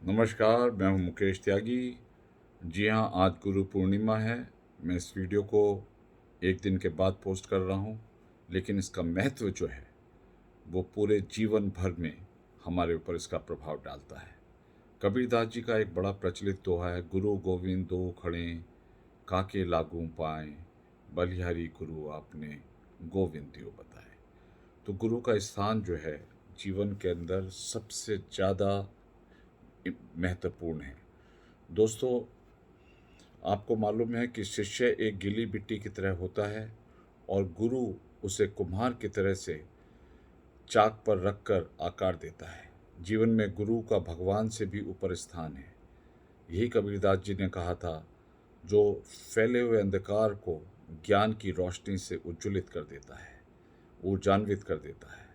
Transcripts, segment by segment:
नमस्कार, मैं हूं मुकेश त्यागी। जी हाँ, आज गुरु पूर्णिमा है। मैं इस वीडियो को एक दिन के बाद पोस्ट कर रहा हूं, लेकिन इसका महत्व जो है वो पूरे जीवन भर में हमारे ऊपर इसका प्रभाव डालता है। कबीरदास जी का एक बड़ा प्रचलित दोहा है, गुरु गोविंद दो खड़े, काके लागू पाए, बलिहारी गुरु आपने गोविंद दियो बताए। तो गुरु का स्थान जो है जीवन के अंदर सबसे ज़्यादा महत्वपूर्ण है। दोस्तों, आपको मालूम है कि शिष्य एक गीली मिट्टी की तरह होता है और गुरु उसे कुम्हार की तरह से चाक पर रखकर आकार देता है। जीवन में गुरु का भगवान से भी ऊपर स्थान है। यही कबीरदास जी ने कहा था, जो फैले हुए अंधकार को ज्ञान की रोशनी से उज्ज्वलित कर देता है, ऊर्जान्वित कर देता है।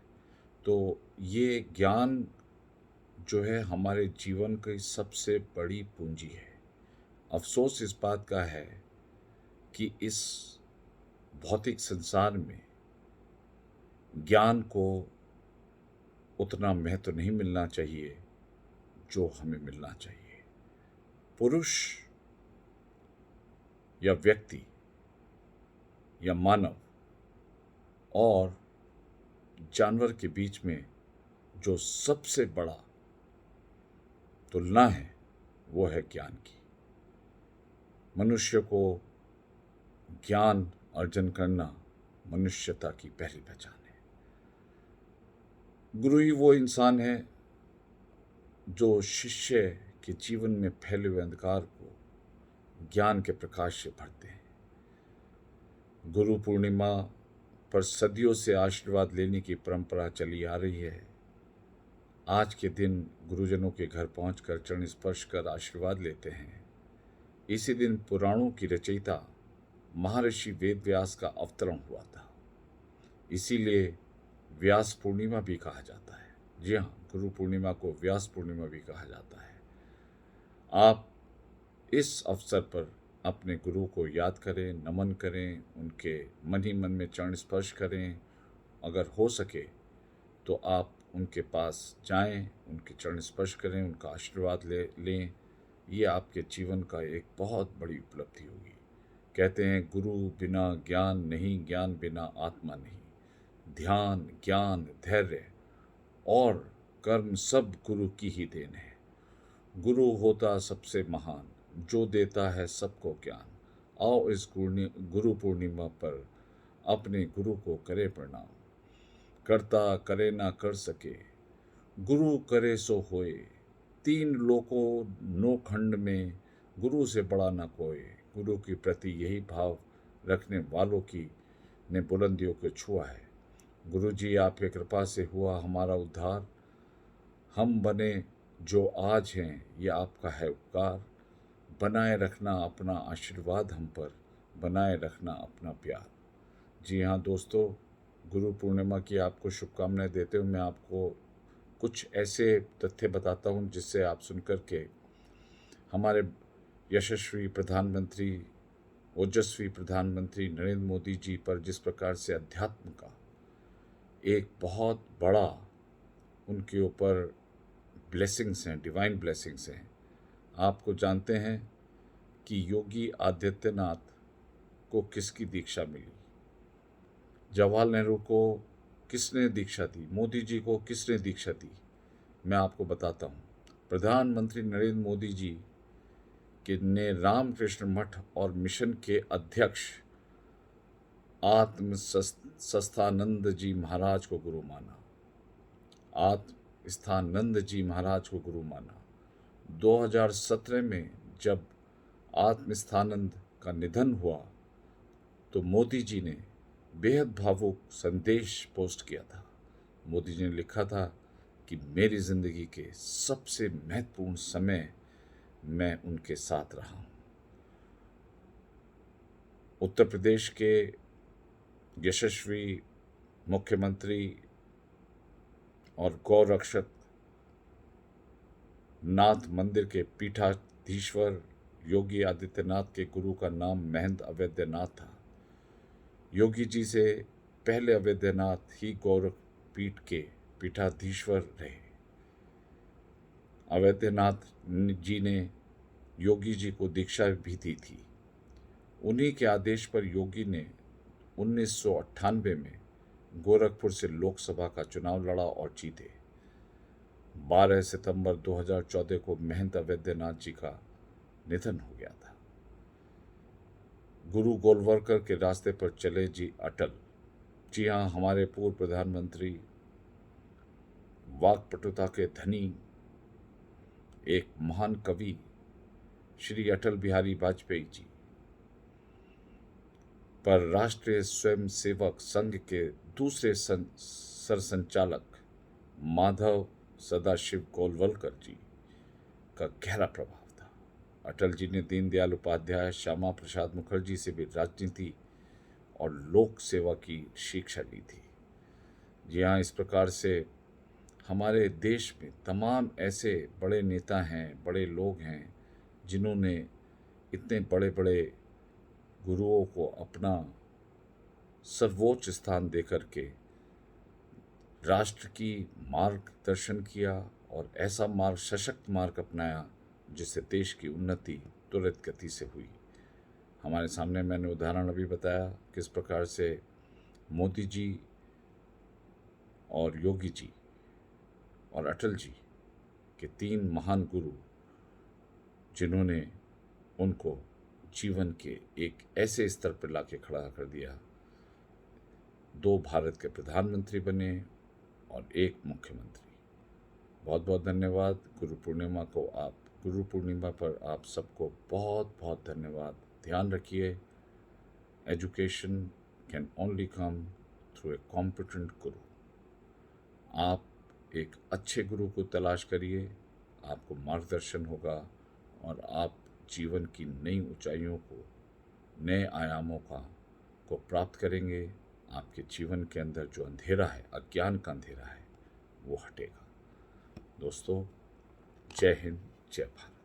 तो ये ज्ञान जो है हमारे जीवन की सबसे बड़ी पूंजी है। अफसोस इस बात का है कि इस भौतिक संसार में ज्ञान को उतना महत्व नहीं मिलना चाहिए जो हमें मिलना चाहिए। पुरुष या व्यक्ति या मानव और जानवर के बीच में जो सबसे बड़ा तुलना है वो है ज्ञान की। मनुष्य को ज्ञान अर्जन करना मनुष्यता की पहली पहचान है। गुरु ही वो इंसान है जो शिष्य के जीवन में फैले हुए अंधकार को ज्ञान के प्रकाश से भरते हैं। गुरु पूर्णिमा पर सदियों से आशीर्वाद लेने की परंपरा चली आ रही है। आज के दिन गुरुजनों के घर पहुंचकर चरण स्पर्श कर आशीर्वाद लेते हैं। इसी दिन पुराणों की रचयिता महर्षि वेद व्यास का अवतरण हुआ था। इसीलिए व्यास पूर्णिमा भी कहा जाता है। जी हाँ, गुरु पूर्णिमा को व्यास पूर्णिमा भी कहा जाता है। आप इस अवसर पर अपने गुरु को याद करें, नमन करें, उनके मन ही मन में चरण स्पर्श करें। अगर हो सके तो आप उनके पास जाएं, उनके चरण स्पर्श करें, उनका आशीर्वाद लें। ये आपके जीवन का एक बहुत बड़ी उपलब्धि होगी। कहते हैं, गुरु बिना ज्ञान नहीं, ज्ञान बिना आत्मा नहीं। ध्यान, ज्ञान, धैर्य और कर्म सब गुरु की ही देन है। गुरु होता सबसे महान, जो देता है सबको ज्ञान। आओ इस गुरु पूर्णिमा पर अपने गुरु को करे प्रणाम। करता करे ना कर सके, गुरु करे सो होए। तीन लोकों नो खंड में, गुरु से बड़ा न कोई। गुरु के प्रति यही भाव रखने वालों की ने बुलंदियों को छुआ है। गुरु जी, आपकी कृपा से हुआ हमारा उद्धार। हम बने जो आज हैं, ये आपका है उपकार। बनाए रखना अपना आशीर्वाद हम पर, बनाए रखना अपना प्यार। जी हाँ दोस्तों, गुरु पूर्णिमा की आपको शुभकामनाएं देते हुए मैं आपको कुछ ऐसे तथ्य बताता हूँ जिससे आप सुनकर के हमारे यशस्वी प्रधानमंत्री, ओजस्वी प्रधानमंत्री नरेंद्र मोदी जी पर जिस प्रकार से अध्यात्म का एक बहुत बड़ा उनके ऊपर ब्लेसिंग्स हैं, डिवाइन ब्लेसिंग्स हैं। आपको जानते हैं कि योगी आदित्यनाथ को किसकी दीक्षा मिली? जवाहरलाल नेहरू को किसने दीक्षा दी? मोदी जी को किसने दीक्षा दी? मैं आपको बताता हूँ। प्रधानमंत्री नरेंद्र मोदी जी के ने रामकृष्ण मठ और मिशन के अध्यक्ष आत्म सस्थानंद जी महाराज को गुरु माना। आत्म स्थानंद जी महाराज को गुरु माना। 2017 में जब आत्म स्थानंद का निधन हुआ तो मोदी जी ने बेहद भावुक संदेश पोस्ट किया था। मोदी जी ने लिखा था कि मेरी ज़िंदगी के सबसे महत्वपूर्ण समय मैं उनके साथ रहा हूँ। उत्तर प्रदेश के यशस्वी मुख्यमंत्री और गौरक्षक नाथ मंदिर के पीठाधीश्वर योगी आदित्यनाथ के गुरु का नाम महंत अवैधनाथ था। योगी जी से पहले अवैधनाथ ही गौरख पीठ के पीठाधीश्वर रहे। अवैधनाथ जी ने योगी जी को दीक्षा भी दी थी। उन्हीं के आदेश पर योगी ने 1998 में गोरखपुर से लोकसभा का चुनाव लड़ा और जीते। 12 सितंबर 2014 को महंत अवैधनाथ जी का निधन हो गया था। गुरु गोलवलकर के रास्ते पर चले जी अटल। जी हाँ, हमारे पूर्व प्रधानमंत्री, वाक्पटुता के धनी, एक महान कवि श्री अटल बिहारी वाजपेयी जी पर राष्ट्रीय स्वयंसेवक संघ के दूसरे सरसंचालक माधव सदाशिव गोलवलकर जी का गहरा प्रभाव था। अटल जी ने दीनदयाल उपाध्याय, श्यामा प्रसाद मुखर्जी से भी राजनीति और लोक सेवा की शिक्षा ली थी। जी हाँ, इस प्रकार से हमारे देश में तमाम ऐसे बड़े नेता हैं, बड़े लोग हैं, जिन्होंने इतने बड़े बड़े गुरुओं को अपना सर्वोच्च स्थान देकर के राष्ट्र की मार्गदर्शन किया और ऐसा मार्ग, सशक्त मार्ग अपनाया जिससे देश की उन्नति त्वरित गति से हुई। हमारे सामने मैंने उदाहरण अभी बताया किस प्रकार से मोदी जी और योगी जी और अटल जी के 3 महान गुरु, जिन्होंने उनको जीवन के एक ऐसे स्तर पर लाके खड़ा कर दिया। 2 भारत के प्रधानमंत्री बने और 1 मुख्यमंत्री। बहुत बहुत धन्यवाद। गुरु पूर्णिमा पर आप सबको बहुत बहुत धन्यवाद। ध्यान रखिए, education can only come through a competent गुरु। आप एक अच्छे गुरु को तलाश करिए, आपको मार्गदर्शन होगा और आप जीवन की नई ऊंचाइयों को, नए आयामों को प्राप्त करेंगे। आपके जीवन के अंदर जो अंधेरा है, अज्ञान का अंधेरा है, वो हटेगा। दोस्तों, जय हिंद, जय भारत।